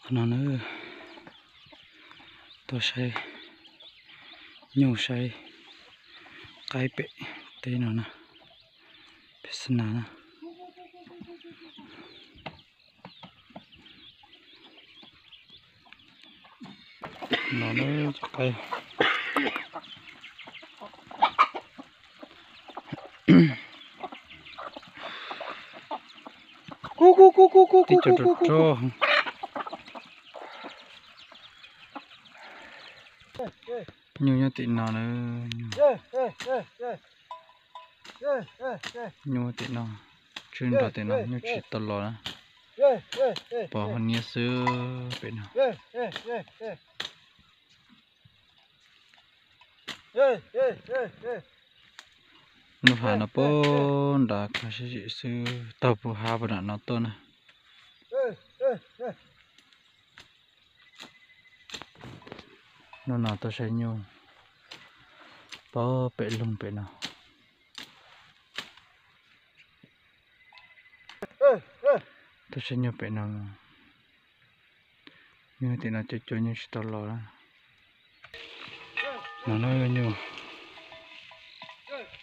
nó nữa tôi sẽ nhiều sẽ cái bệ tên nó nè bệ sinh nè nó nữa cái tí cho nhiều nhá tị nào nữa nhiều tị nào chuyên đó tị nào nhiều chỉ tao lo bỏ hơn nhiều sữa bên nào nó hà nó bốn đã có sự sự tập hà bên nó to nè nó nào tôi sẽ nhiều bỏ bể lông bể nào tôi sẽ nhiều bể nào như thế nào cho những tao lo đó nó nói nhiều